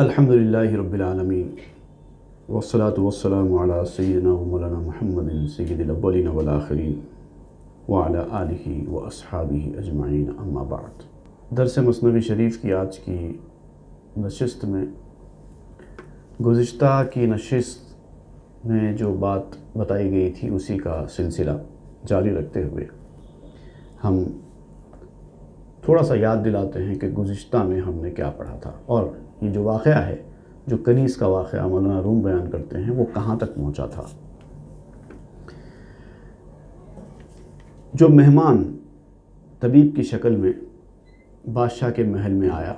الحمدللہ رب العالمین والصلاة والسلام علی سیدنا و مولانا محمد سید الاولین والآخرین وعلی آلہ و اصحابہ اجمعین، اما بعد۔ درس مثنوی شریف کی آج کی نشست میں گزشتہ کی نشست میں جو بات بتائی گئی تھی اسی کا سلسلہ جاری رکھتے ہوئے ہم تھوڑا سا یاد دلاتے ہیں کہ گزشتہ میں ہم نے کیا پڑھا تھا، اور یہ جو واقعہ ہے، جو کنیز کا واقعہ مولانا روم بیان کرتے ہیں، وہ کہاں تک پہنچا تھا۔ جو مہمان طبیب کی شکل میں بادشاہ کے محل میں آیا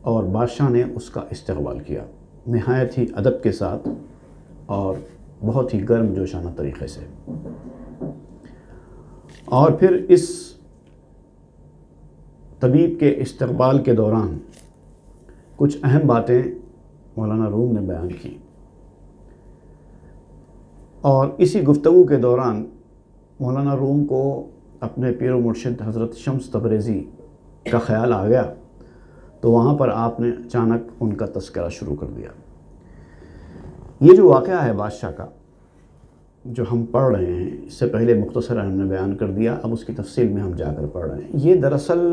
اور بادشاہ نے اس کا استقبال کیا نہایت ہی ادب کے ساتھ اور بہت ہی گرم جوشانہ طریقے سے، اور پھر اس طبیب کے استقبال کے دوران کچھ اہم باتیں مولانا روم نے بیان کی، اور اسی گفتگو کے دوران مولانا روم کو اپنے پیر و مرشد حضرت شمس تبریزی کا خیال آ گیا، تو وہاں پر آپ نے اچانک ان کا تذکرہ شروع کر دیا۔ یہ جو واقعہ ہے بادشاہ کا جو ہم پڑھ رہے ہیں، اس سے پہلے مختصراً ہم نے بیان کر دیا، اب اس کی تفصیل میں ہم جا کر پڑھ رہے ہیں۔ یہ دراصل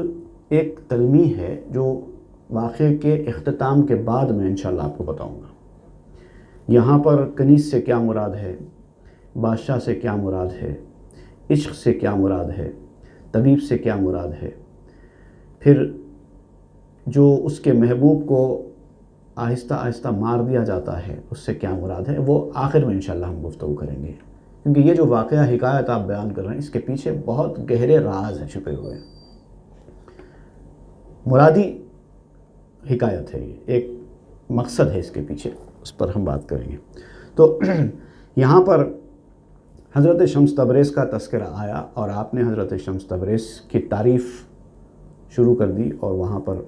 ایک تلمیح ہے جو واقعے کے اختتام کے بعد میں انشاءاللہ آپ کو بتاؤں گا۔ یہاں پر کنیز سے کیا مراد ہے، بادشاہ سے کیا مراد ہے، عشق سے کیا مراد ہے، طبیب سے کیا مراد ہے، پھر جو اس کے محبوب کو آہستہ آہستہ مار دیا جاتا ہے اس سے کیا مراد ہے، وہ آخر میں انشاءاللہ ہم گفتگو کریں گے، کیونکہ یہ جو واقعہ حکایت آپ بیان کر رہے ہیں اس کے پیچھے بہت گہرے راز ہیں چھپے ہوئے ہیں۔ مرادی حکایت ہے، یہ ایک مقصد ہے اس کے پیچھے، اس پر ہم بات کریں گے۔ تو یہاں پر حضرت شمس تبریز کا تذکرہ آیا اور آپ نے حضرت شمس تبریز کی تعریف شروع کر دی، اور وہاں پر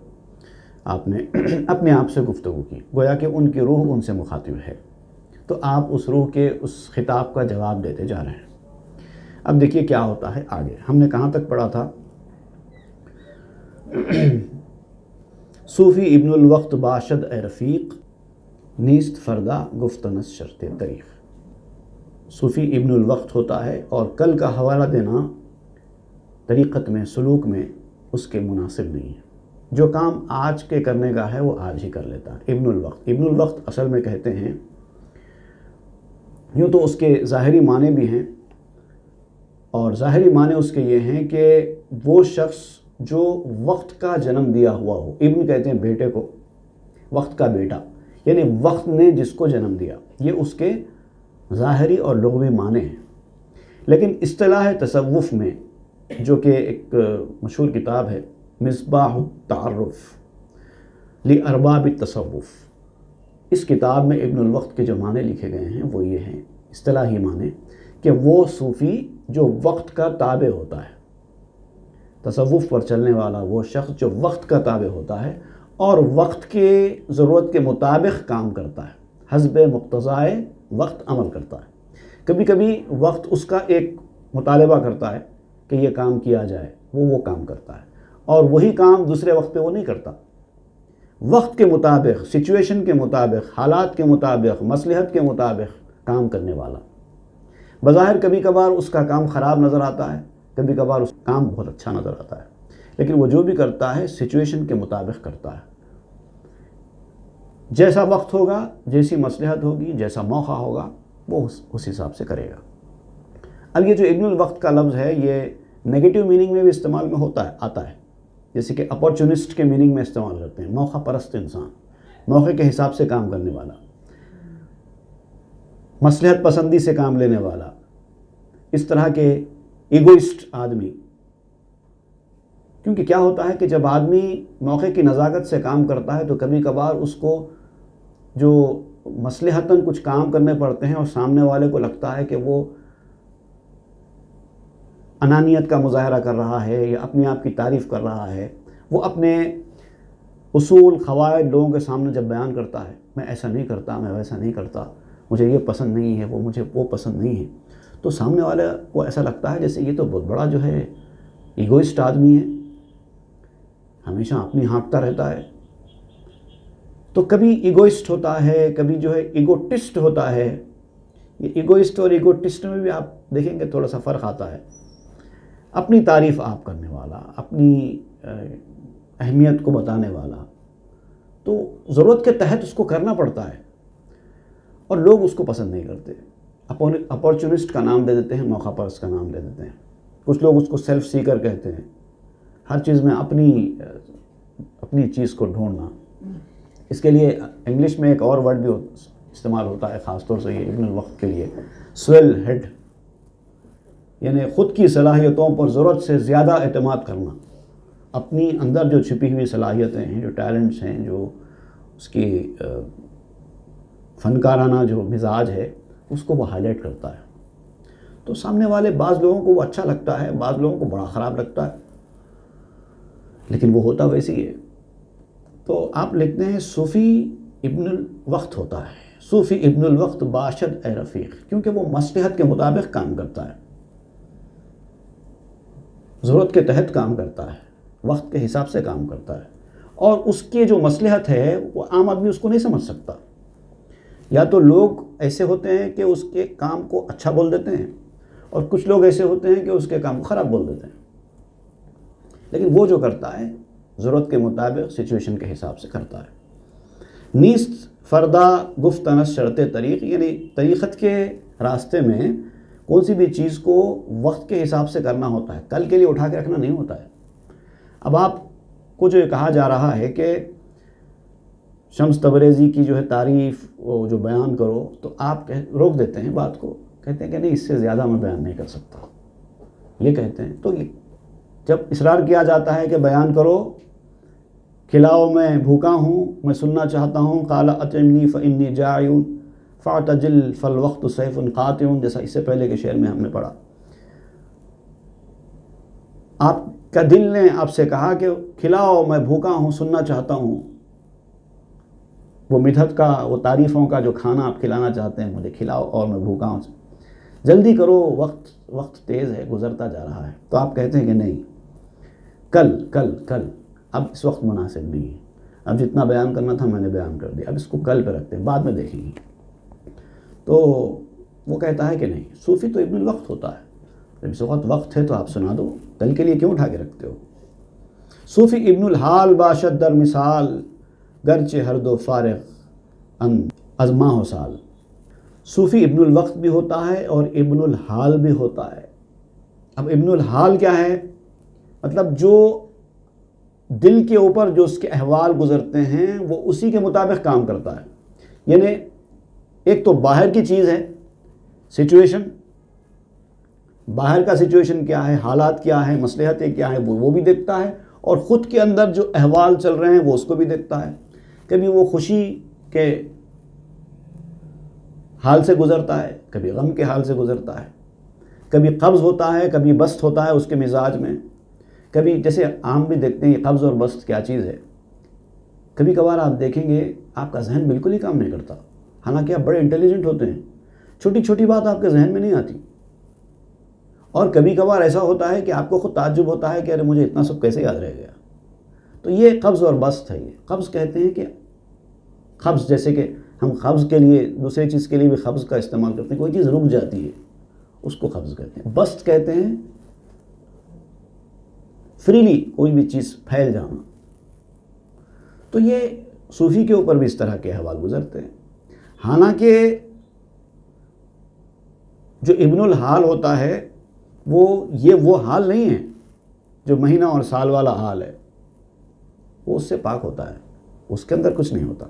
آپ نے اپنے آپ سے گفتگو کی، گویا کہ ان کی روح ان سے مخاطب ہے، تو آپ اس روح کے اس خطاب کا جواب دیتے جا رہے ہیں۔ اب دیکھیے کیا ہوتا ہے آگے۔ ہم نے کہاں تک پڑھا تھا؟ صوفی ابن الوقت باشد اے رفیق، نیست فردا گفتنس شرط طریق۔ صوفی ابن الوقت ہوتا ہے، اور کل کا حوالہ دینا طریقت میں، سلوک میں اس کے مناسب نہیں ہے۔ جو کام آج کے کرنے کا ہے وہ آج ہی کر لیتا ہے۔ ابن الوقت، ابن الوقت اصل میں کہتے ہیں، یوں تو اس کے ظاہری معنی بھی ہیں، اور ظاہری معنی اس کے یہ ہیں کہ وہ شخص جو وقت کا جنم دیا ہوا ہو۔ ابن کہتے ہیں بیٹے کو، وقت کا بیٹا، یعنی وقت نے جس کو جنم دیا، یہ اس کے ظاہری اور لغوی معنی ہیں۔ لیکن اصطلاح تصوف میں، جو کہ ایک مشہور کتاب ہے مصباح التعرف لارباب التصوف، اس کتاب میں ابن الوقت کے جو معنی لکھے گئے ہیں وہ یہ ہیں، اصطلاحی معنی، کہ وہ صوفی جو وقت کا تابع ہوتا ہے، تصوف پر چلنے والا وہ شخص جو وقت کا تابع ہوتا ہے اور وقت کے ضرورت کے مطابق کام کرتا ہے، حسب مقتضائے وقت عمل کرتا ہے۔ کبھی کبھی وقت اس کا ایک مطالبہ کرتا ہے کہ یہ کام کیا جائے، وہ کام کرتا ہے، اور وہی کام دوسرے وقت پہ وہ نہیں کرتا۔ وقت کے مطابق، سچویشن کے مطابق، حالات کے مطابق، مصلحت کے مطابق کام کرنے والا۔ بظاہر کبھی کبھار اس کا کام خراب نظر آتا ہے، کبھی کبھار اس کا کام بہت اچھا نظر آتا ہے، لیکن وہ جو بھی کرتا ہے سچویشن کے مطابق کرتا ہے۔ جیسا وقت ہوگا، جیسی مصلحت ہوگی، جیسا موقع ہوگا، وہ اس حساب سے کرے گا۔ اب یہ جو ابن الوقت کا لفظ ہے، یہ نیگیٹو میننگ میں بھی استعمال میں آتا ہے، جیسے کہ اپورچونسٹ کے میننگ میں استعمال کرتے ہیں، موقع پرست انسان، موقع کے حساب سے کام کرنے والا، مصلحت پسندی سے کام لینے والا، اس طرح کے ایگوئسٹ آدمی۔ کیونکہ کیا ہوتا ہے کہ جب آدمی موقع کی نزاکت سے کام کرتا ہے تو کبھی کبھار اس کو جو مصلحتاً کچھ کام کرنے پڑتے ہیں اور سامنے والے کو لگتا ہے کہ وہ انانیت کا مظاہرہ کر رہا ہے یا اپنی آپ کی تعریف کر رہا ہے، وہ اپنے اصول قواعد لوگوں کے سامنے جب بیان کرتا ہے، میں ایسا نہیں کرتا، میں ویسا نہیں کرتا، مجھے یہ پسند نہیں ہے، مجھے وہ پسند نہیں ہے، تو سامنے والے کو ایسا لگتا ہے جیسے یہ تو بہت بڑا جو ہے ایگوئسٹ آدمی ہے، ہمیشہ اپنی ہانکتا رہتا ہے۔ تو کبھی ایگوئسٹ ہوتا ہے، کبھی جو ہے ایگوٹسٹ ہوتا ہے. یہ ایگوئسٹ اور ایگوٹسٹ میں بھی آپ دیکھیں گے تھوڑا سا فرق آتا ہے. اپنی تعریف آپ کرنے والا، اپنی اہمیت کو بتانے والا، تو ضرورت کے تحت اس کو کرنا پڑتا ہے اور لوگ اس کو پسند نہیں کرتے. اپورچونسٹ کا نام دے دیتے ہیں، موقع پرست کا نام دے دیتے ہیں. کچھ لوگ اس کو سیلف سیکر کہتے ہیں، ہر چیز میں اپنی چیز کو ڈھونڈنا. اس کے لیے انگلش میں ایک اور ورڈ بھی استعمال ہوتا ہے، خاص طور سے یہ ابن الوقت کے لیے، سویل ہیڈ، یعنی خود کی صلاحیتوں پر ضرورت سے زیادہ اعتماد کرنا. اپنی اندر جو چھپی ہوئی صلاحیتیں ہیں، جو ٹیلنٹس ہیں، جو اس کی فنکارانہ جو مزاج ہے، اس کو وہ ہائی لائٹ کرتا ہے. تو سامنے والے بعض لوگوں کو وہ اچھا لگتا ہے، بعض لوگوں کو بڑا خراب لگتا ہے، لیکن وہ ہوتا ویسی ہے. تو آپ لکھتے ہیں صوفی ابن الوقت ہوتا ہے. صوفی ابن الوقت باشد اے رفیق، کیونکہ وہ مصلحت کے مطابق کام کرتا ہے، ضرورت کے تحت کام کرتا ہے، وقت کے حساب سے کام کرتا ہے، اور اس کی جو مصلحت ہے وہ عام آدمی اس کو نہیں سمجھ سکتا. یا تو لوگ ایسے ہوتے ہیں کہ اس کے کام کو اچھا بول دیتے ہیں، اور کچھ لوگ ایسے ہوتے ہیں کہ اس کے کام کو خراب بول دیتے ہیں. لیکن وہ جو کرتا ہے ضرورت کے مطابق سچویشن کے حساب سے کرتا ہے. نیست فردہ گفتنس شرط طریق، یعنی طریقت کے راستے میں کون سی بھی چیز کو وقت کے حساب سے کرنا ہوتا ہے، کل کے لیے اٹھا کے رکھنا نہیں ہوتا ہے. اب آپ کو جو کہا جا رہا ہے کہ شمس تبریزی کی جو ہے تعریف وہ جو بیان کرو، تو آپ روک دیتے ہیں بات کو، کہتے ہیں کہ نہیں، اس سے زیادہ میں بیان نہیں کر سکتا، یہ کہتے ہیں. تو جب اصرار کیا جاتا ہے کہ بیان کرو، کھلاؤ میں بھوکا ہوں، میں سننا چاہتا ہوں، قال اطعمنی فانی جائع فاعتجل فالوقت سیف قاطع، جیسا اس سے پہلے کے شعر میں ہم نے پڑھا. آپ کا دل نے آپ سے کہا کہ کھلاؤ، میں بھوکا ہوں، سننا چاہتا ہوں. وہ مدحت کا، وہ تعریفوں کا جو کھانا آپ کھلانا چاہتے ہیں، مجھے کھلاؤ اور میں بھوکا ہوں، جلدی کرو، وقت تیز ہے، گزرتا جا رہا ہے. تو آپ کہتے ہیں کہ نہیں، کل اب اس وقت مناسب نہیں ہے، اب جتنا بیان کرنا تھا میں نے بیان کر دیا، اب اس کو کل پہ رکھتے ہیں، بعد میں دیکھیں گے. تو وہ کہتا ہے کہ نہیں، صوفی تو ابن الوقت ہوتا ہے، جب اس وقت ہے تو آپ سنا دو، کل کے لیے کیوں اٹھا کے رکھتے ہو. صوفی ابن الحال باشد در مثال، گرچہ ہر دو فارغ از ماہ و سال. صوفی ابن الوقت بھی ہوتا ہے اور ابن الحال بھی ہوتا ہے. اب ابن الحال کیا ہے؟ مطلب جو دل کے اوپر جو اس کے احوال گزرتے ہیں وہ اسی کے مطابق کام کرتا ہے. یعنی ایک تو باہر کی چیز ہے، سچویشن، باہر کا سچویشن کیا ہے، حالات کیا ہے، مصلحتیں کیا ہیں، وہ بھی دیکھتا ہے، اور خود کے اندر جو احوال چل رہے ہیں وہ اس کو بھی دیکھتا ہے. کبھی وہ خوشی کے حال سے گزرتا ہے، کبھی غم کے حال سے گزرتا ہے، کبھی قبض ہوتا ہے، کبھی بسط ہوتا ہے اس کے مزاج میں. کبھی جیسے عام بھی دیکھتے ہیں یہ قبض اور بسط کیا چیز ہے. کبھی کبھار آپ دیکھیں گے آپ کا ذہن بالکل ہی کام نہیں کرتا، حالانکہ آپ بڑے انٹیلیجنٹ ہوتے ہیں، چھوٹی چھوٹی بات آپ کے ذہن میں نہیں آتی. اور کبھی کبھار ایسا ہوتا ہے کہ آپ کو خود تعجب ہوتا ہے کہ ارے مجھے اتنا سب کیسے یاد رہ گیا. تو یہ قبض اور بسط ہے. یہ قبض کہتے ہیں کہ قبض، جیسے کہ ہم قبض کے لیے دوسری چیز کے لیے بھی قبض کا استعمال کرتے ہیں، کوئی چیز رک جاتی ہے اس کو قبض کہتے ہیں. بسط کہتے ہیں فریلی کوئی بھی چیز پھیل جانا. تو یہ صوفی کے اوپر بھی اس طرح کے احوال گزرتے ہیں. حالانکہ جو ابن الحال ہوتا ہے وہ حال نہیں ہے جو مہینہ اور سال والا حال ہے، وہ اس سے پاک ہوتا ہے، اس کے اندر کچھ نہیں ہوتا.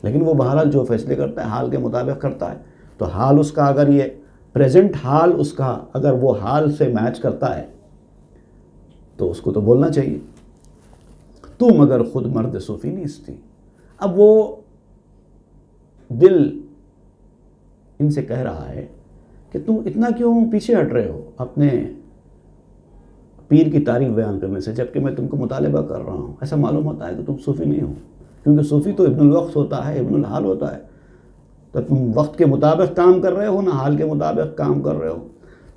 لیکن وہ بہرحال جو فیصلے کرتا ہے حال کے مطابق کرتا ہے. تو حال اس کا، اگر یہ پریزنٹ حال اس کا اگر وہ حال سے میچ کرتا ہے تو اس کو تو بولنا چاہیے. تو مگر خود مرد صوفی نیستی. اب وہ دل ان سے کہہ رہا ہے کہ تم اتنا کیوں پیچھے ہٹ رہے ہو اپنے پیر کی تعریف بیان کرنے سے، جبکہ میں تم کو مطالبہ کر رہا ہوں. ایسا معلوم ہوتا ہے کہ تم صوفی نہیں ہو، کیونکہ صوفی تو ابن الوقت ہوتا ہے، ابن الحال ہوتا ہے. تو تم وقت کے مطابق کام کر رہے ہو نہ حال کے مطابق کام کر رہے ہو.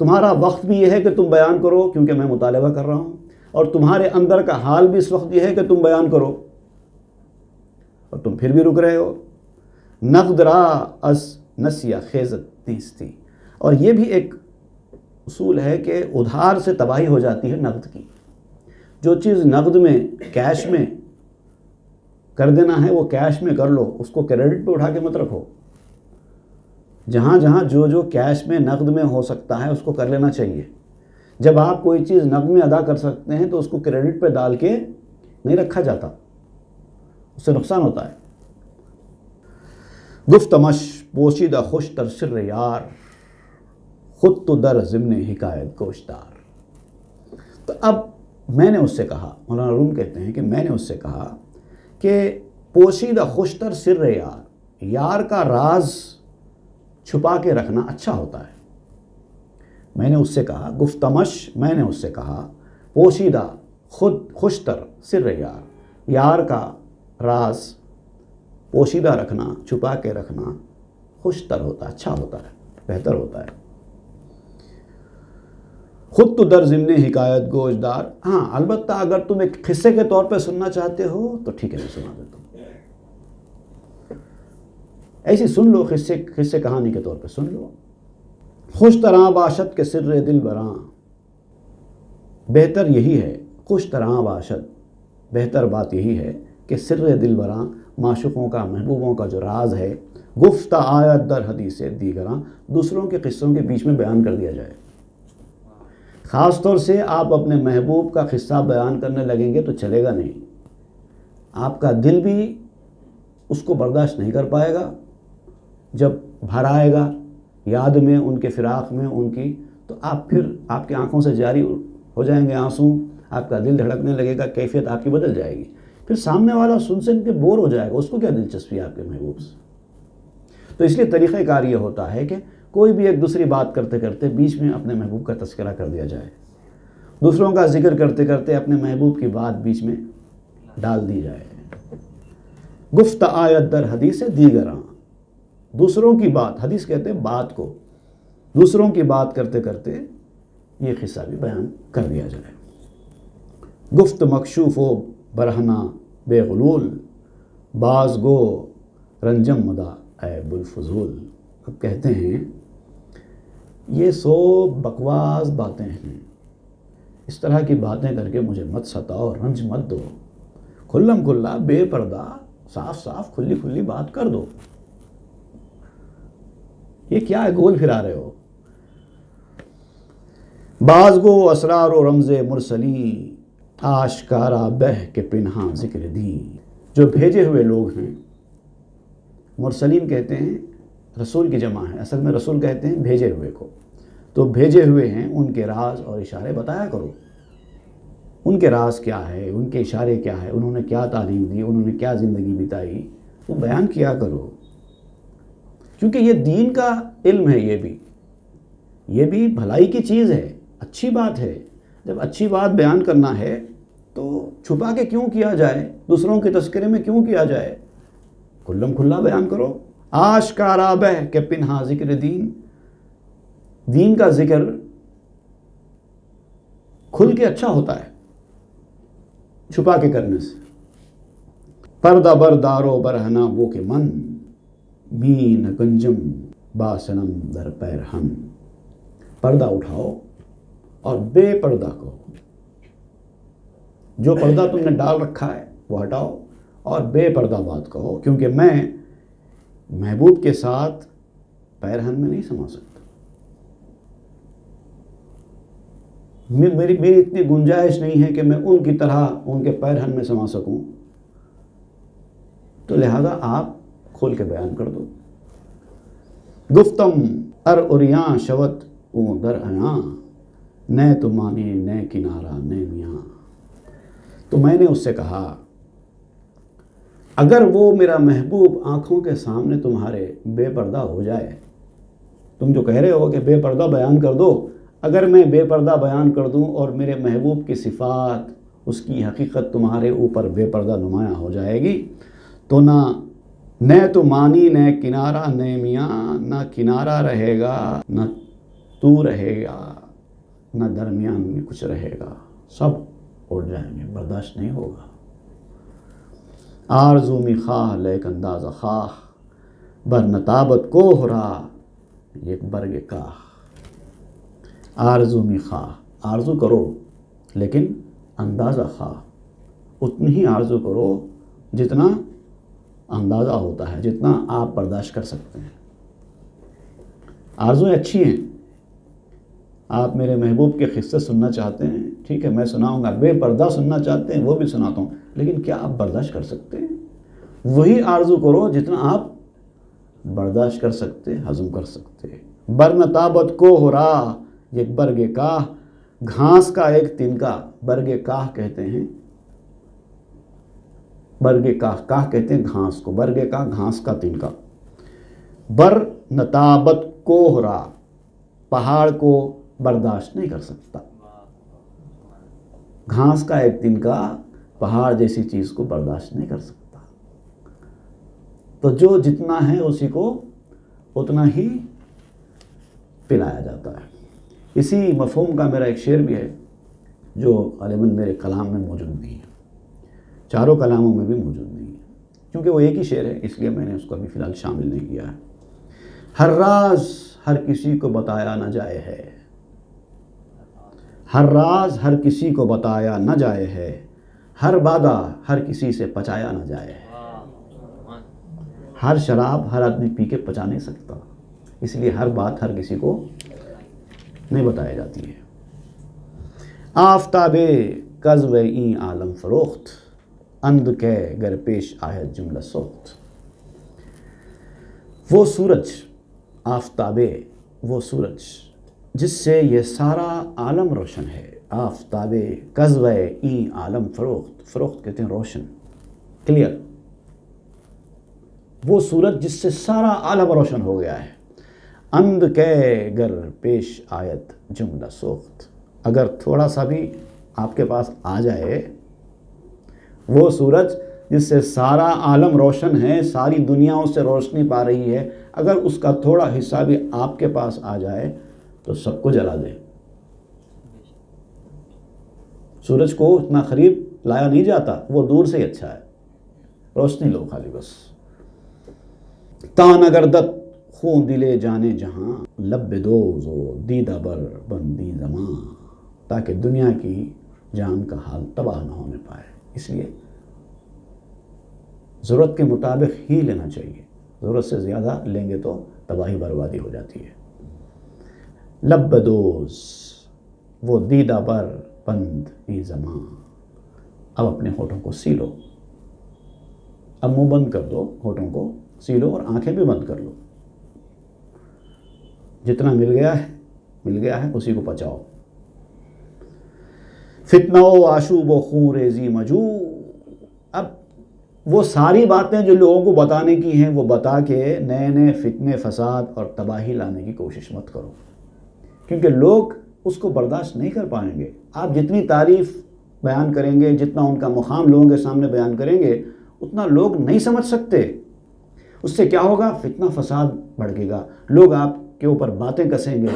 تمہارا وقت بھی یہ ہے کہ تم بیان کرو کیونکہ میں مطالبہ کر رہا ہوں، اور تمہارے اندر کا حال بھی اس وقت یہ ہے کہ تم بیان کرو. اور تم پھر بھی رک رہے ہو۔ نقد را از نسیہ خیزت نیستی، اور یہ بھی ایک اصول ہے کہ ادھار سے تباہی ہو جاتی ہے نقد کی۔ جو چیز نقد میں کیش میں کر دینا ہے وہ کیش میں کر لو، اس کو کریڈٹ پہ اٹھا کے مت رکھو۔ جہاں جہاں جو کیش میں نقد میں ہو سکتا ہے اس کو کر لینا چاہیے۔ جب آپ کوئی چیز نقد میں ادا کر سکتے ہیں تو اس کو کریڈٹ پہ ڈال کے نہیں رکھا جاتا، اس سے نقصان ہوتا ہے۔ گفتمش پوشیدہ خوش تر سر یار، خود تو در ضمن حکایت گوشدار۔ تو اب میں نے اس سے کہا، مولانا روم کہتے ہیں کہ میں نے اس سے کہا کہ پوشیدہ خوش تر سر یار، یار کا راز چھپا کے رکھنا اچھا ہوتا ہے۔ میں نے اس سے کہا، گفتمش میں نے اس سے کہا، پوشیدہ خود خوشتر سر یار، یار کا راز پوشیدہ رکھنا، چھپا کے رکھنا خوشتر ہوتا ہے، اچھا ہوتا ہے، بہتر ہوتا ہے۔ خود تو در ضمن حکایت گوشدار، ہاں البتہ اگر تم ایک قصے کے طور پہ سننا چاہتے ہو تو ٹھیک ہے، میں سنا دیتا ہوں، ایسی سن لو، قصے کہانی کے طور پہ سن لو۔ خوش طرح باشد کے سر دل براں، بہتر یہی ہے، خوش طرح باشد، بہتر بات یہی ہے کہ سر دل براں، معشوقوں کا، محبوبوں کا جو راز ہے، گفتہ آیت در حدیث دیگراں، دوسروں کے قصوں کے بیچ میں بیان کر دیا جائے۔ خاص طور سے آپ اپنے محبوب کا قصہ بیان کرنے لگیں گے تو چلے گا نہیں، آپ کا دل بھی اس کو برداشت نہیں کر پائے گا۔ جب بھر آئے گا یاد میں، ان کے فراق میں، ان کی، تو آپ کی آنکھوں سے جاری ہو جائیں گے آنسو، آپ کا دل دھڑکنے لگے گا، کیفیت آپ کی بدل جائے گی، پھر سامنے والا سن کے بور ہو جائے گا، اس کو کیا دلچسپی ہے آپ کے محبوب سے۔ تو اس لیے طریقہ کار یہ ہوتا ہے کہ کوئی بھی ایک دوسری بات کرتے کرتے بیچ میں اپنے محبوب کا تذکرہ کر دیا جائے، دوسروں کا ذکر کرتے کرتے اپنے محبوب کی بات بیچ میں ڈال دی جائے۔ گفت آیت در حدیث دیگراں، دوسروں کی بات، حدیث کہتے ہیں بات کو، دوسروں کی بات کرتے کرتے یہ قصہ بھی بیان کر دیا جائے۔ گفت مکشوف و برہنہ بے غلول، باز گو رنجم مدا عیب الفضول۔ اب کہتے ہیں یہ سو بکواس باتیں ہیں، اس طرح کی باتیں کر کے مجھے مت ستاؤ، رنج مت دو، کھلم کھلا بے پردہ صاف صاف کھلی کھلی بات کر دو۔ یہ کیا ہے، گول پھرا رہے ہو؟ باز گو اسرار و رمز مرسلی، آشکارا بہ کے پنہاں ذکر دی۔ جو بھیجے ہوئے لوگ ہیں، مرسلین کہتے ہیں رسول کی جمع ہے، اصل میں رسول کہتے ہیں بھیجے ہوئے کو، تو بھیجے ہوئے ہیں، ان کے راز اور اشارے بتایا کرو، ان کے راز کیا ہے، ان کے اشارے کیا ہے، انہوں نے کیا تعلیم دی، انہوں نے کیا زندگی بتائی، وہ بیان کیا کرو، کیونکہ یہ دین کا علم ہے، یہ بھی بھلائی کی چیز ہے، اچھی بات ہے۔ جب اچھی بات بیان کرنا ہے تو چھپا کے کیوں کیا جائے، دوسروں کے تذکرے میں کیوں کیا جائے، کھلم کھلا بیان کرو۔ آشکارا بہ کہ پنہا ذکر دین، دین کا ذکر کھل کے اچھا ہوتا ہے چھپا کے کرنے سے۔ پردہ بردارو برہنا وہ کہ من، مین گنجم باسنم در پیرہن۔ پردہ اٹھاؤ اور بے پردہ کہو، جو پردہ تم نے ڈال رکھا ہے وہ ہٹاؤ اور بے پردہ بات کہو، کیونکہ میں محبوب کے ساتھ پیرہن میں نہیں سما سکتا، میری اتنی گنجائش نہیں ہے کہ میں ان کی طرح ان کے پیرہن میں سما سکوں، تو لہذا آپ کھول کے بیان کر دو۔ گفتم اریاں شوت او در عیاں، نئے تو مانی نئے کنارہ نئے میاں۔ تو میں نے اس سے کہا اگر وہ میرا محبوب آنکھوں کے سامنے تمہارے بے پردہ ہو جائے، تم جو کہہ رہے ہو کہ بے پردہ بیان کر دو، اگر میں بے پردہ بیان کر دوں اور میرے محبوب کی صفات، اس کی حقیقت تمہارے اوپر بے پردہ نمایاں ہو جائے گی، تو نہ تو مانی نہ کنارہ نہ میاں، نہ کنارہ رہے گا نہ تو رہے گا نہ درمیان میں کچھ رہے گا، سب اڑ جائیں گے، برداشت نہیں ہوگا۔ آرزو می خواہ لیک انداز خواہ بر نتابت کو ہو رہا یک برگ کاہ. آرزو می خواہ، آرزو کرو لیکن اندازہ خواہ، اتنی ہی آرزو کرو جتنا اندازہ ہوتا ہے، جتنا آپ برداشت کر سکتے ہیں. آرزویں اچھی ہیں. آپ میرے محبوب کے قصے سننا چاہتے ہیں، ٹھیک ہے میں سناؤں گا. بے پردہ سننا چاہتے ہیں وہ بھی سناتا ہوں، لیکن کیا آپ برداشت کر سکتے ہیں؟ وہی آرزو کرو جتنا آپ برداشت کر سکتے، ہضم کر سکتے. برنتابت کو ہو رہا یک برگ کاہ، گھاس کا ایک تنکا. برگ کاہ کہتے ہیں، برگ کاہ، کاہ کہتے ہیں گھاس کو، برگ کاہ گھاس کا تنکا. بر نتابت کو ہو رہا، پہاڑ کو برداشت نہیں کر سکتا. گھاس کا ایک تنکا پہاڑ جیسی چیز کو برداشت نہیں کر سکتا. تو جو جتنا ہے اسی کو اتنا ہی پلایا جاتا ہے. اسی مفہوم کا میرا ایک شعر بھی ہے جو غالباً میرے کلام میں موجود نہیں ہے، چاروں کلاموں میں بھی موجود نہیں ہے، کیونکہ وہ ایک ہی شعر ہے اس لیے میں نے اس کو ابھی فی الحال شامل نہیں کیا ہے. ہر راز ہر کسی کو بتایا نہ جائے ہے، ہر راز ہر کسی کو بتایا نہ جائے ہے، ہر وعدہ ہر کسی سے پچایا نہ جائے ہے. ہر شراب ہر آدمی پی کے پچا نہیں سکتا، اس لیے ہر بات ہر کسی کو نہیں بتائی جاتی ہے. آفتاب قذو این عالم فروخت، اند کے گر پیش آہد جملہ سوخت. وہ سورج، آفتاب وہ سورج جس سے یہ سارا عالم روشن ہے. آفتاب قذو این عالم فروخت، فروخت کہتے ہیں روشن، کلیئر. وہ سورج جس سے سارا عالم روشن ہو گیا ہے. اند کے گر پیش آیت جملہ سوخت، اگر تھوڑا سا بھی آپ کے پاس آ جائے، وہ سورج جس سے سارا عالم روشن ہے، ساری دنیا اس سے روشنی پا رہی ہے، اگر اس کا تھوڑا حصہ بھی آپ کے پاس آ جائے تو سب کو جلا دے. سورج کو اتنا قریب لایا نہیں جاتا، وہ دور سے ہی اچھا ہے، روشنی لو خالی بس. تان اگر دت خون دلے جانے جہاں، لب دوز و دیدہ بر بندی زماں، تاکہ دنیا کی جان کا حال تباہ نہ ہونے پائے. اس لیے ضرورت کے مطابق ہی لینا چاہیے، ضرورت سے زیادہ لیں گے تو تباہی بربادی ہو جاتی ہے. لب دوز وہ دیدہ بر بند ای زماں، اب اپنے ہونٹوں کو سی لو، اب منہ بند کر دو، ہونٹوں کو سی لو اور آنکھیں بھی بند کر لو. جتنا مل گیا ہے اسی کو پچاؤ. فتنہ و آشوب و خون ریزی مجو، اب وہ ساری باتیں جو لوگوں کو بتانے کی ہیں وہ بتا کے نئے نئے فتنے فساد اور تباہی لانے کی کوشش مت کرو، کیونکہ لوگ اس کو برداشت نہیں کر پائیں گے. آپ جتنی تعریف بیان کریں گے، جتنا ان کا مقام لوگوں کے سامنے بیان کریں گے، اتنا لوگ نہیں سمجھ سکتے. اس سے کیا ہوگا؟ فتنہ فساد بڑھے گا، لوگ آپ کے اوپر باتیں کسیں گے،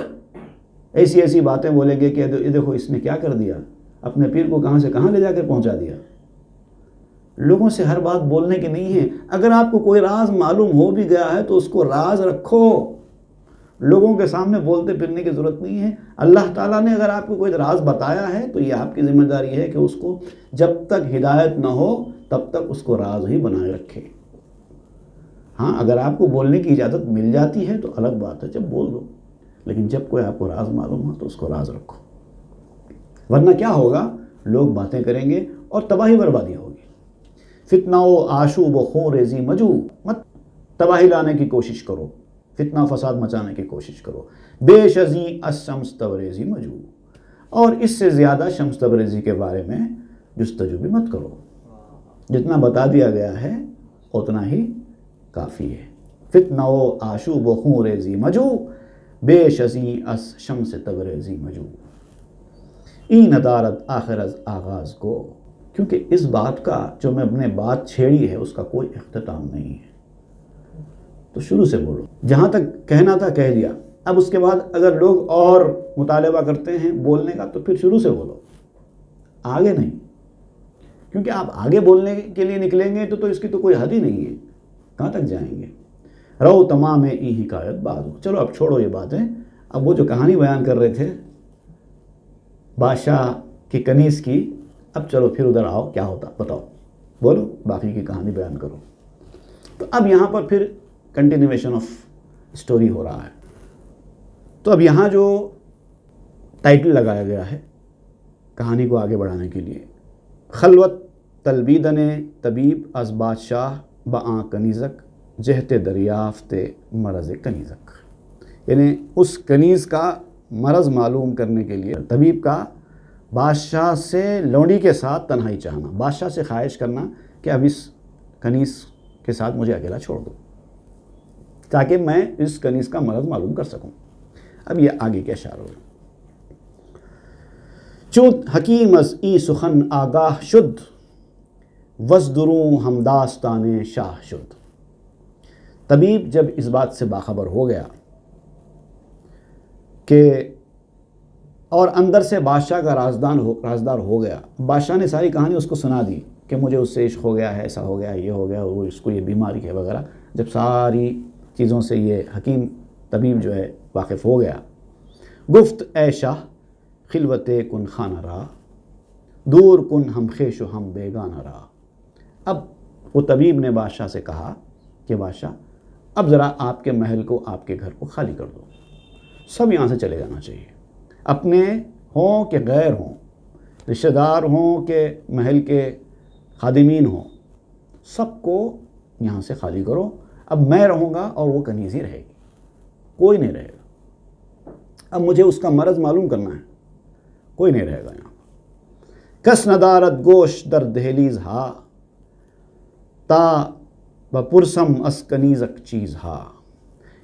ایسی ایسی باتیں بولیں گے کہ یہ دیکھو اس نے کیا کر دیا، اپنے پیر کو کہاں سے کہاں لے جا کر پہنچا دیا. لوگوں سے ہر بات بولنے کی نہیں ہے. اگر آپ کو کوئی راز معلوم ہو بھی گیا ہے تو اس کو راز رکھو، لوگوں کے سامنے بولتے پھرنے کی ضرورت نہیں ہے. اللہ تعالیٰ نے اگر آپ کو کوئی راز بتایا ہے تو یہ آپ کی ذمہ داری ہے کہ اس کو جب تک ہدایت نہ ہو تب تک اس کو راز ہی بنائے رکھے. ہاں اگر آپ کو بولنے کی اجازت مل جاتی ہے تو الگ بات ہے، جب بول دو، لیکن جب کوئی آپ کو راز معلوم ہو تو اس کو راز رکھو، ورنہ کیا ہوگا؟ لوگ باتیں کریں گے اور تباہی بربادی ہوگی. فتنہ و آشوب و خون ریزی مجو، مت تباہی لانے کی کوشش کرو، فتنہ فساد مچانے کی کوشش کرو. بے شزی الشمس تبریزی مجو، اور اس سے زیادہ شمس تبریزی کے بارے میں جستجو بھی مت کرو. جتنا بتا دیا گیا ہے اتنا ہی کافی ہے. فتنہ و آشوب و خون ریزی مجو، بے شزی الشمس تبریزی مجو. این ندارت آخر از آغاز کو، کیونکہ اس بات کا جو میں نے بات چھیڑی ہے اس کا کوئی اختتام نہیں ہے. تو شروع سے بولو، جہاں تک کہنا تھا کہہ دیا. اب اس کے بعد اگر لوگ اور مطالبہ کرتے ہیں بولنے کا تو پھر شروع سے بولو، آگے نہیں. کیونکہ آپ آگے بولنے کے لیے نکلیں گے تو اس کی تو کوئی حد ہی نہیں ہے، کہاں تک جائیں گے؟ رو تمام ای حکایت بازو، چلو اب چھوڑو یہ باتیں، اب وہ جو کہانی بیان کر رہے تھے بادشاہ کی کنیز کی، اب چلو پھر ادھر آؤ، کیا ہوتا بتاؤ، بولو باقی کی کہانی بیان کرو۔ تو اب یہاں پر پھر کنٹینیویشن آف سٹوری ہو رہا ہے۔ تو اب یہاں جو ٹائٹل لگایا گیا ہے کہانی کو آگے بڑھانے کے لیے، خلوت تلبیدن طبیب از بادشاہ بآں کنیزک جہت دریافت مرض کنیزک، یعنی اس کنیز کا مرض معلوم کرنے کے لیے طبیب کا بادشاہ سے لونڈی کے ساتھ تنہائی چاہنا، بادشاہ سے خواہش کرنا کہ اب اس کنیز کے ساتھ مجھے اکیلا چھوڑ دو تاکہ میں اس کنیز کا مرض معلوم کر سکوں۔ اب یہ آگے کے اشارہ ہو، چود حکیم از ای سخن آگاہ شد وزدروں ہم داستان شاہ شد۔ طبیب جب اس بات سے باخبر ہو گیا کہ اور اندر سے بادشاہ کا رازدار ہو گیا، بادشاہ نے ساری کہانی اس کو سنا دی کہ مجھے اس سے عشق ہو گیا ہے، ایسا ہو گیا، یہ ہو گیا، وہ اس کو یہ بیماری ہے وغیرہ، جب ساری چیزوں سے یہ حکیم طبیب جو ہے واقف ہو گیا، گفت اے شاہ خلوت کن خانہ را دور کن ہم خیش و ہم بیگانہ را۔ اب وہ طبیب نے بادشاہ سے کہا کہ بادشاہ اب ذرا آپ کے محل کو، آپ کے گھر کو خالی کر دو، سب یہاں سے چلے جانا چاہیے، اپنے ہوں کہ غیر ہوں، رشتہ دار ہوں کہ محل کے خادمین ہوں، سب کو یہاں سے خالی کرو، اب میں رہوں گا اور وہ کنیز ہی رہے گی، کوئی نہیں رہے گا۔ اب مجھے اس کا مرض معلوم کرنا ہے، کوئی نہیں رہے گا یہاں۔ کس ندارت گوش در دہلیز ہا تا بپرسم اس کنیزک چیز ہا،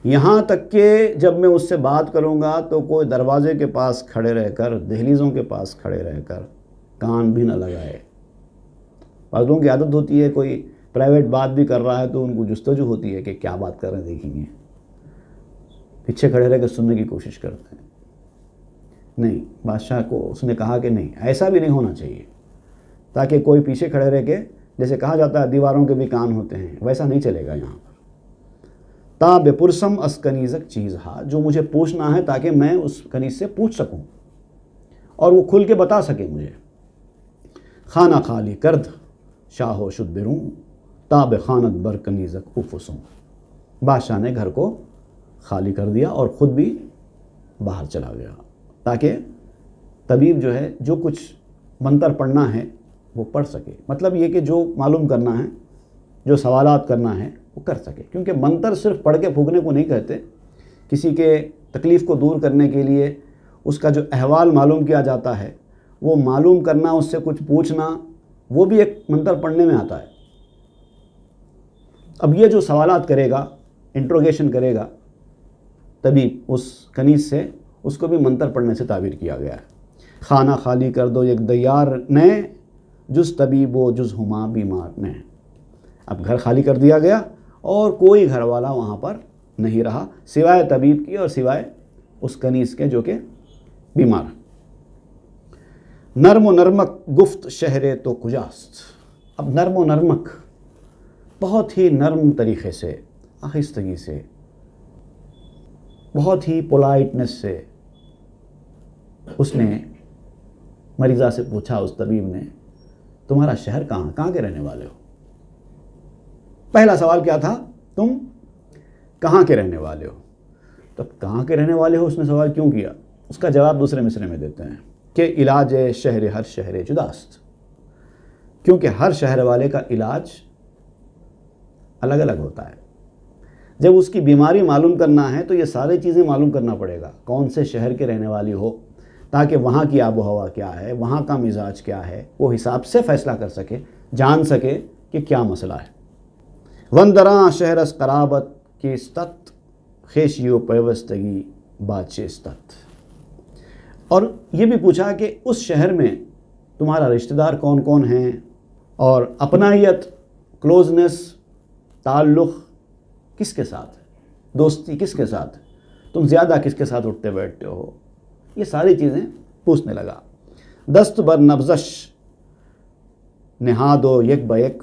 یہاں تک کہ جب میں اس سے بات کروں گا تو کوئی دروازے کے پاس کھڑے رہ کر، دہلیزوں کے پاس کھڑے رہ کر کان بھی نہ لگائے۔ بعض لوگوں کی عادت ہوتی ہے، کوئی پرائیویٹ بات بھی کر رہا ہے تو ان کو جستجو ہوتی ہے کہ کیا بات کر رہے ہیں دیکھیں گے، پیچھے کھڑے رہ کے سننے کی کوشش کرتے ہیں۔ نہیں، بادشاہ کو اس نے کہا کہ نہیں، ایسا بھی نہیں ہونا چاہیے تاکہ کوئی پیچھے کھڑے رہ کے، جیسے کہا جاتا ہے دیواروں کے بھی کان ہوتے ہیں، ویسا نہیں چلے گا یہاں پر۔ تا بپرسم اس کنیزک چیز ہا، جو مجھے پوچھنا ہے تاکہ میں اس کنیز سے پوچھ سکوں اور وہ کھل کے بتا سکے مجھے۔ خانہ خالی کرد شاہ و شد بروں تا بخانت بر کنیزک افسوں، بادشاہ نے گھر کو خالی کر دیا اور خود بھی باہر چلا گیا تاکہ طبیب جو ہے جو کچھ منتر پڑھنا ہے وہ پڑھ سکے، مطلب یہ کہ جو معلوم کرنا ہے، جو سوالات کرنا ہے وہ کر سکے، کیونکہ منتر صرف پڑھ کے پھونکنے کو نہیں کہتے، کسی کے تکلیف کو دور کرنے کے لیے اس کا جو احوال معلوم کیا جاتا ہے وہ معلوم کرنا، اس سے کچھ پوچھنا، وہ بھی ایک منتر پڑھنے میں آتا ہے۔ اب یہ جو سوالات کرے گا، انٹروگیشن کرے گا طبیب اس کنیز سے، اس کو بھی منتر پڑھنے سے تعبیر کیا گیا ہے۔ خانہ خالی کر دو یک دیار نے جز طبیب و جز ہما بیمار نے، اب گھر خالی کر دیا گیا اور کوئی گھر والا وہاں پر نہیں رہا سوائے طبیب کی اور سوائے اس کنیز کے جو کہ بیمار۔ نرم و نرمک گفت شہر تو کجاست، اب نرم و نرمک بہت ہی نرم طریقے سے، آہستگی سے، بہت ہی پولائٹنس سے اس نے مریضہ سے پوچھا، اس طبیب نے، تمہارا شہر کہاں کے رہنے والے ہو؟ پہلا سوال کیا تھا؟ تم کہاں کے رہنے والے ہو؟ تب کہاں کے رہنے والے ہو اس نے سوال کیوں کیا؟ اس کا جواب دوسرے مصرعے میں دیتے ہیں کہ علاج شہر ہر شہر جداست، کیونکہ ہر شہر والے کا علاج الگ الگ ہوتا ہے۔ جب اس کی بیماری معلوم کرنا ہے تو یہ ساری چیزیں معلوم کرنا پڑے گا، کون سے شہر کے رہنے والی ہو، تاکہ وہاں کی آب و ہوا کیا ہے، وہاں کا مزاج کیا ہے، وہ حساب سے فیصلہ کر سکے، جان سکے کہ کیا مسئلہ ہے۔ وندراں شہر اس قرابت کی استت خیشی و پیوستگی بادشاہ استت، اور یہ بھی پوچھا کہ اس شہر میں تمہارا رشتہ دار کون کون ہیں، اور اپنائیت، کلوزنس، تعلق کس کے ساتھ ہے، دوستی کس کے ساتھ ہے، تم زیادہ کس کے ساتھ اٹھتے بیٹھتے ہو، یہ ساری چیزیں پوچھنے لگا۔ دست بر نبزش نہادو یک بیک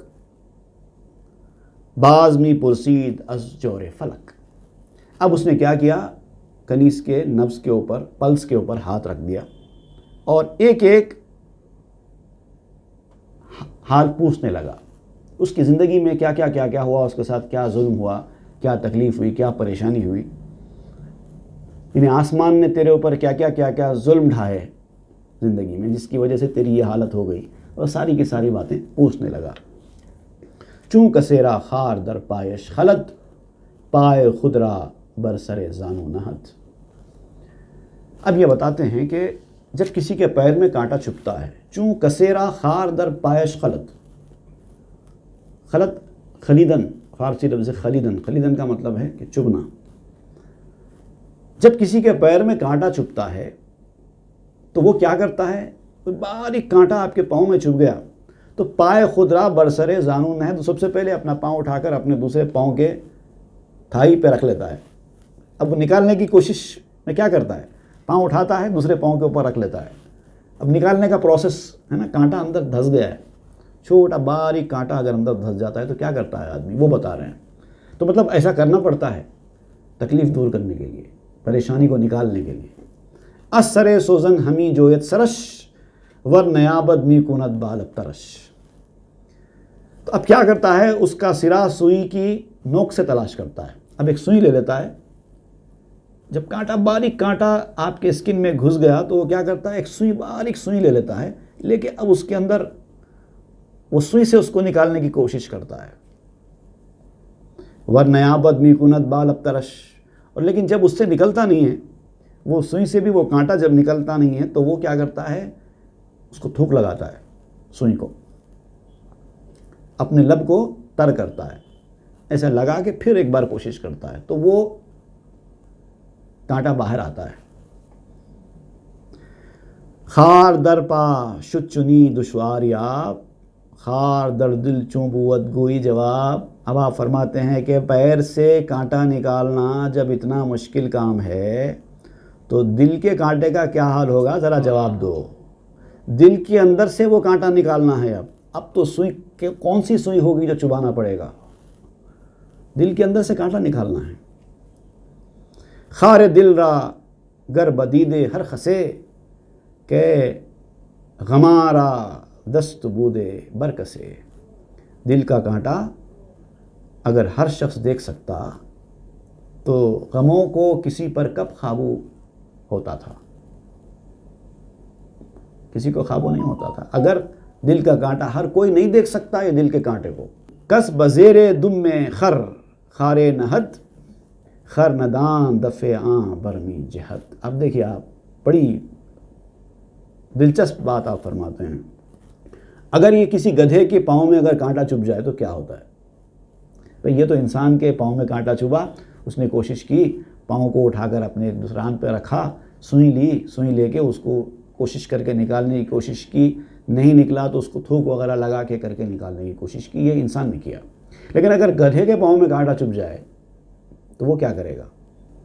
باز می پرسید از جور فلک. اب اس نے کیا کیا؟ کنیز کے نبض کے اوپر، پلس کے اوپر ہاتھ رکھ دیا اور ایک ایک حال پوچھنے لگا. اس کی زندگی میں کیا کیا ہوا، اس کے ساتھ کیا ظلم ہوا، کیا تکلیف ہوئی، کیا پریشانی ہوئی، یعنی آسمان نے تیرے اوپر کیا ظلم ڈھائے زندگی میں جس کی وجہ سے تیری یہ حالت ہو گئی، اور ساری کی ساری باتیں پوچھنے لگا. چون کسیرا خار در پایش خلط پائے خدرا بر سر زانو نہت. اب یہ بتاتے ہیں کہ جب کسی کے پیر میں کانٹا چھپتا ہے، چون کسیرا خار در پایش خلط، خلط خلیدن، فارسی لفظ خلیدن کا مطلب ہے کہ چبھنا. جب کسی کے پیر میں کانٹا چھپتا ہے تو وہ کیا کرتا ہے؟ باریک کانٹا آپ کے پاؤں میں چھپ گیا تو پائے خدرا برسرے زانو نہ ہے، تو سب سے پہلے اپنا پاؤں اٹھا کر اپنے دوسرے پاؤں کے تھائی پہ رکھ لیتا ہے. اب وہ نکالنے کی کوشش میں کیا کرتا ہے؟ پاؤں اٹھاتا ہے، دوسرے پاؤں کے اوپر رکھ لیتا ہے. اب نکالنے کا پروسیس ہے نا، کانٹا اندر دھس گیا ہے، چھوٹا باریک کانٹا اگر اندر دھس جاتا ہے تو کیا کرتا ہے آدمی، وہ بتا رہے ہیں. تو مطلب ایسا کرنا پڑتا ہے تکلیف دور کرنے کے لیے، پریشانی کو نکالنے کے لیے. اثر سوزن ہمی جویت سرش ور نیابت می کنت بالب ترش. تو اب کیا کرتا ہے؟ اس کا سرا سوئی کی نوک سے تلاش کرتا ہے. اب ایک سوئی لے لیتا ہے. جب کانٹا، باریک کانٹا آپ کے اسکن میں گھس گیا تو وہ کیا کرتا ہے؟ ایک سوئی، باریک سوئی لے لیتا ہے، لیکن اب اس کے اندر وہ سوئی سے اس کو نکالنے کی کوشش کرتا ہے. ور نیابت می کنت بالب ترش. اور لیکن جب اس سے نکلتا نہیں ہے، وہ سوئی سے بھی وہ کانٹا جب نکلتا نہیں ہے تو وہ کیا کرتا ہے؟ اس کو تھوک لگاتا ہے، سوئی کو اپنے لب کو تر کرتا ہے، ایسا لگا کے پھر ایک بار کوشش کرتا ہے تو وہ کانٹا باہر آتا ہے. خار در پا شد چنی دشوار یاب خار در دل چون بود گوئی جواب. اب آپ فرماتے ہیں کہ پیر سے کانٹا نکالنا جب اتنا مشکل کام ہے تو دل کے کانٹے کا کیا حال ہوگا، ذرا جواب دو. دل کے اندر سے وہ کانٹا نکالنا ہے. اب تو سوئی کون سی سوئی ہوگی جو چبانا پڑے گا؟ دل کے اندر سے کانٹا نکالنا ہے. خار دل را گر بدیدے ہر خسے کہ غمارا دست بودے برکسے. دل کا کانٹا اگر ہر شخص دیکھ سکتا تو غموں کو کسی پر کب قابو ہوتا تھا؟ کسی کو قابو نہیں ہوتا تھا. اگر دل کا کانٹا ہر کوئی نہیں دیکھ سکتا یہ دل کے کانٹے کو. کس بزیر دم میں خر خارے نہد خر ندان دفع آں برمی جہد. اب دیکھیے آپ، بڑی دلچسپ بات آپ فرماتے ہیں. اگر یہ کسی گدھے کے پاؤں میں اگر کانٹا چبھ جائے تو کیا ہوتا ہے؟ بھئی یہ تو انسان کے پاؤں میں کانٹا چبھا، اس نے کوشش کی، پاؤں کو اٹھا کر اپنے دسران پہ رکھا، سوئی لی، سوئی لے کے اس کو کوشش کر کے نکالنے کی کوشش کی، نہیں نکلا تو اس کو تھوک وغیرہ لگا کے کر کے نکالنے کی کوشش کی. یہ انسان نے کیا. لیکن اگر گدھے کے پاؤں میں کانٹا چبھ جائے تو وہ کیا کرے گا؟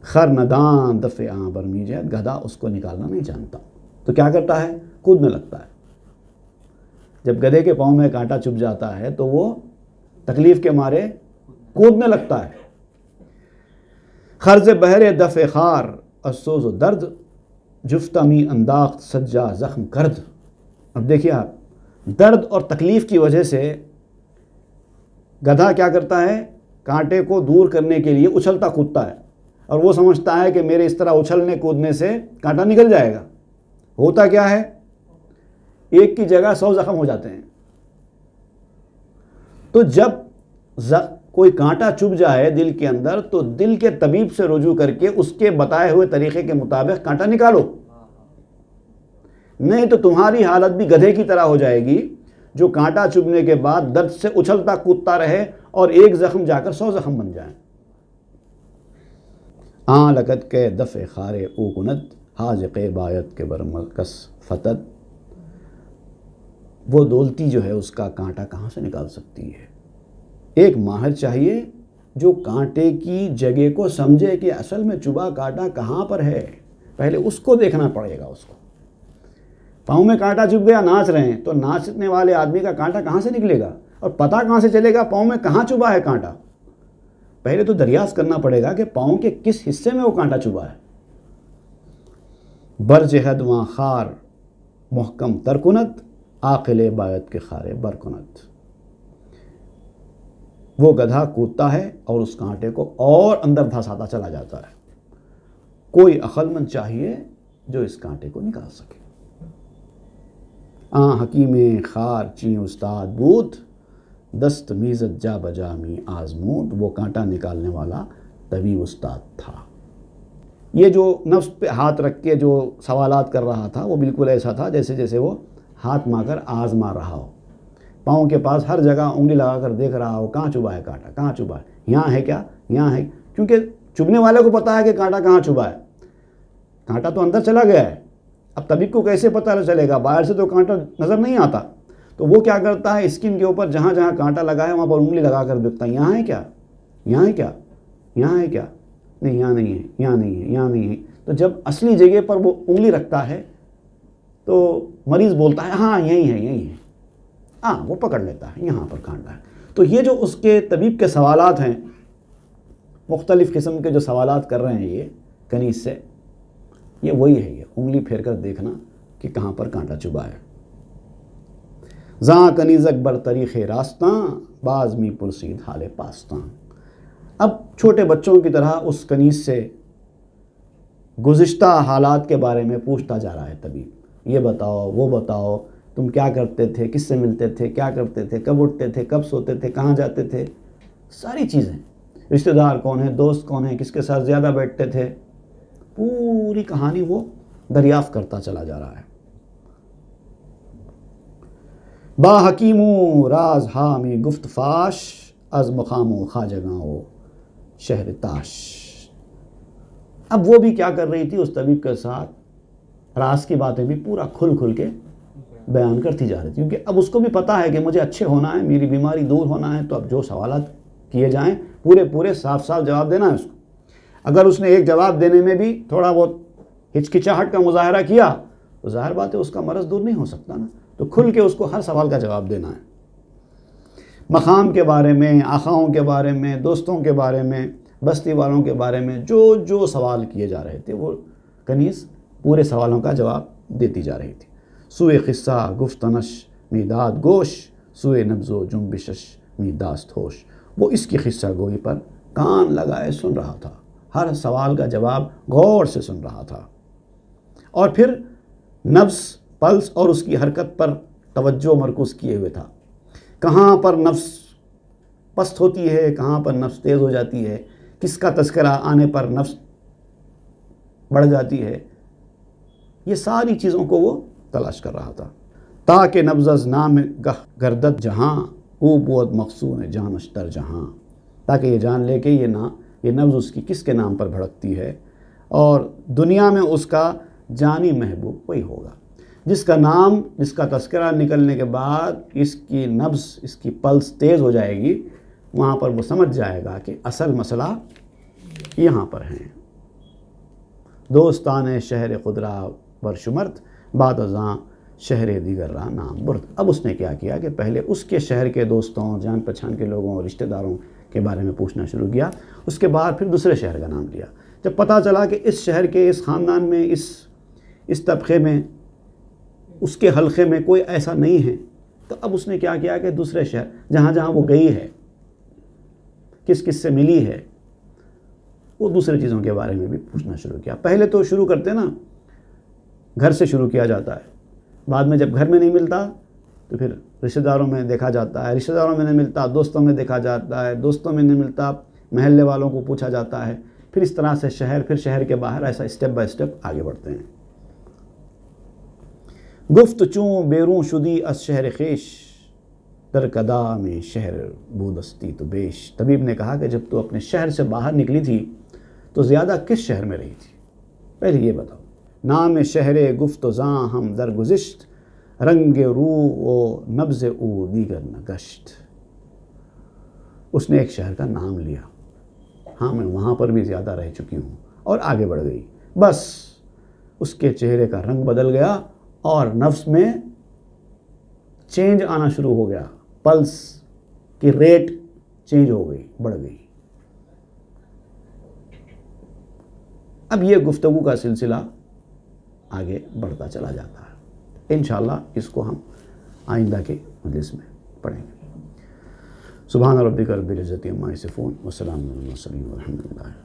خر ندان دفع آں برمی جہد. گدھا اس کو نکالنا نہیں جانتا تو کیا کرتا ہے؟ کودنے لگتا ہے. جب گدھے کے پاؤں میں کانٹا چبھ جاتا ہے تو وہ تکلیف کے مارے کودنے لگتا ہے. خرز بہرے دفع خار افسوس و درد جفتہ می انداخت سجا زخم کرد. اب دیکھیے آپ، درد اور تکلیف کی وجہ سے گدھا کیا کرتا ہے؟ کانٹے کو دور کرنے کے لیے اچھلتا کودتا ہے اور وہ سمجھتا ہے کہ میرے اس طرح اچھلنے کودنے سے کانٹا نکل جائے گا. ہوتا کیا ہے؟ ایک کی جگہ 100 زخم ہو جاتے ہیں. تو جب کوئی کانٹا چبھ جائے دل کے اندر تو دل کے طبیب سے رجوع کر کے اس کے بتائے ہوئے طریقے کے مطابق کانٹا نکالو، نہیں تو تمہاری حالت بھی گدھے کی طرح ہو جائے گی جو کانٹا چبھنے کے بعد درد سے اچھلتا کودتا رہے اور ایک زخم جا کر 100 زخم بن جائیں. آن لقت کے دفع خارے او کنت حاجق بایت کے برمکس فتد. وہ دولتی جو ہے اس کا کانٹا کہاں سے نکال سکتی ہے؟ ایک ماہر چاہیے جو کانٹے کی جگہ کو سمجھے کہ اصل میں چبھا کانٹا کہاں پر ہے، پہلے اس کو دیکھنا پڑے گا. اس کو پاؤں میں کانٹا چبھ گیا، ناچ رہے ہیں، تو ناچنے والے آدمی کا کانٹا کہاں سے نکلے گا اور پتہ کہاں سے چلے گا پاؤں میں کہاں چبھا ہے کانٹا؟ پہلے تو دریافت کرنا پڑے گا کہ پاؤں کے کس حصے میں وہ کانٹا چبھا ہے۔ برجہد وہاں خار محکم ترکنت، عاقل باید کے خارے برکنت۔ وہ گدھا کودتا ہے اور اس کانٹے کو اور اندر دھساتا چلا جاتا ہے۔ کوئی عقل مند چاہیے جو اس کانٹے کو نکال سکے۔ حکیم خار چیں استاد بود، دست میزت جا بجا می آزمود۔ وہ کانٹا نکالنے والا طبیب استاد تھا۔ یہ جو نفس پہ ہاتھ رکھ کے جو سوالات کر رہا تھا وہ بالکل ایسا تھا جیسے وہ ہاتھ مار کر آزما رہا ہو، پاؤں کے پاس ہر جگہ انگلی لگا کر دیکھ رہا ہو کہاں چبھا ہے کانٹا، کہاں چبھا ہے، یہاں ہے کیا، یہاں ہے، کیونکہ چبھنے والے کو پتا ہے کہ کانٹا کہاں چبھا ہے۔ کانٹا تو اندر چلا گیا ہے، اب طبیب کو کیسے پتہ چلے گا؟ باہر سے تو کانٹا نظر نہیں آتا، تو وہ کیا کرتا ہے، اسکن کے اوپر جہاں جہاں کانٹا لگا ہے وہاں پر انگلی لگا کر دیکھتا ہے، یہاں ہے کیا، یہاں ہے کیا، یہاں ہے کیا، نہیں یہاں نہیں ہے، یہاں نہیں ہے، یہاں نہیں ہے۔ تو جب اصلی جگہ پر وہ انگلی رکھتا ہے تو مریض بولتا ہے ہاں یہی ہے، یہی ہے، ہاں وہ پکڑ لیتا ہے یہاں پر کانٹا ہے۔ تو یہ جو اس کے طبیب کے سوالات ہیں، مختلف قسم کے جو سوالات کر رہے ہیں یہ کنیز سے، یہ وہی ہے، یہ انگلی پھیر کر دیکھنا کہ کہاں پر کانٹا چبھا ہے۔ زاں کنیزک بر طریق راستاں، باز می پرسید حال پاستاں۔ اب چھوٹے بچوں کی طرح اس کنیز سے گزشتہ حالات کے بارے میں پوچھتا جا رہا ہے طبیب، یہ بتاؤ وہ بتاؤ، تم کیا کرتے تھے، کس سے ملتے تھے، کیا کرتے تھے، کب اٹھتے تھے، کب سوتے تھے، کہاں جاتے تھے، ساری چیزیں، رشتہ دار کون ہیں، دوست کون ہیں، کس کے ساتھ زیادہ بیٹھتے تھے، پوری کہانی وہ دریافت کرتا چلا جا رہا ہے۔ با حکیموں راز ہا میں گفت فاش، از مقاموں خواجگاں شہر تاش۔ اب وہ بھی کیا کر رہی تھی، اس طبیب کے ساتھ راز کی باتیں بھی پورا کھل کے بیان کرتی جا رہی تھی، کیونکہ اب اس کو بھی پتا ہے کہ مجھے اچھے ہونا ہے، میری بیماری دور ہونا ہے، تو اب جو سوالات کیے جائیں پورے صاف جواب دینا ہے اس کو۔ اگر اس نے ایک جواب دینے میں بھی تھوڑا بہت ہچکچاہٹ کا مظاہرہ کیا تو ظاہر بات ہے اس کا مرض دور نہیں ہو سکتا نا، تو کھل کے اس کو ہر سوال کا جواب دینا ہے۔ مقام کے بارے میں، آقاؤں کے بارے میں، دوستوں کے بارے میں، بستی والوں کے بارے میں جو سوال کیے جا رہے تھے وہ کنیز پورے سوالوں کا جواب دیتی جا رہی تھی۔ سوئے قصہ گفتنش میداد گوش، سوئے نبض و جنبشش میداست ہوش۔ وہ اس کی قصہ گوئی پر کان لگائے سن رہا تھا، ہر سوال کا جواب غور سے سن رہا تھا، اور پھر نفس، پلس اور اس کی حرکت پر توجہ مرکوز کیے ہوئے تھا۔ کہاں پر نفس پست ہوتی ہے، کہاں پر نفس تیز ہو جاتی ہے، کس کا تذکرہ آنے پر نفس بڑھ جاتی ہے، یہ ساری چیزوں کو وہ تلاش کر رہا تھا۔ تاکہ نبض از نام گہ گردت جہاں، او بود مقصون جانش در جہاں۔ تاکہ یہ جان لے کہ یہ نبض اس کی کس کے نام پر بھڑکتی ہے، اور دنیا میں اس کا جانی محبوب وہی ہوگا جس کا نام، جس کا تذکرہ نکلنے کے بعد اس کی نبض، اس کی پلس تیز ہو جائے گی، وہاں پر وہ سمجھ جائے گا کہ اصل مسئلہ یہاں پر ہیں۔ دوستان شہر خدرا برشمرت، بعد ازاں شہر دیگر را نام برد۔ اب اس نے کیا کیا کہ پہلے اس کے شہر کے دوستوں، جان پہچان کے لوگوں اور رشتہ داروں کے بارے میں پوچھنا شروع کیا، اس کے بعد پھر دوسرے شہر کا نام لیا۔ جب پتہ چلا کہ اس شہر کے، اس خاندان میں، اس طبقے میں، اس کے حلقے میں کوئی ایسا نہیں ہے، تو اب اس نے کیا کیا کہ دوسرے شہر جہاں جہاں وہ گئی ہے، کس کس سے ملی ہے، وہ دوسرے چیزوں کے بارے میں بھی پوچھنا شروع کیا۔ پہلے تو شروع کرتے نا گھر سے شروع کیا جاتا ہے، بعد میں جب گھر میں نہیں ملتا تو پھر رشتہ داروں میں دیکھا جاتا ہے، رشتہ داروں میں نہیں ملتا دوستوں میں دیکھا جاتا ہے، دوستوں میں نہیں ملتا محلے والوں کو پوچھا جاتا ہے، پھر اس طرح سے شہر، پھر شہر کے باہر، ایسا اسٹیپ بائی اسٹیپ آگے بڑھتے ہیں۔ گفت چون بیرون شدی از شہر خیش، در کدا میں شہر بودستی تو بیش۔ طبیب نے کہا کہ جب تو اپنے شہر سے باہر نکلی تھی تو زیادہ کس شہر میں رہی تھی، پہلے یہ بتاؤ۔ نام شہر گفت و زاں ہم در گزشت، رنگ رو و نبض او دیگر نگشت۔ اس نے ایک شہر کا نام لیا، ہاں میں وہاں پر بھی زیادہ رہ چکی ہوں، اور آگے بڑھ گئی، بس اس کے چہرے کا رنگ بدل گیا اور نفس میں چینج آنا شروع ہو گیا، پلس کی ریٹ چینج ہو گئی، بڑھ گئی۔ اب یہ گفتگو کا سلسلہ آگے بڑھتا چلا جاتا ہے، انشاءاللہ اس کو ہم آئندہ کے مجلس میں پڑھیں گے۔ سبحان ربک رب العزت عما یصفون وسلام علی المرسلین والحمد للہ۔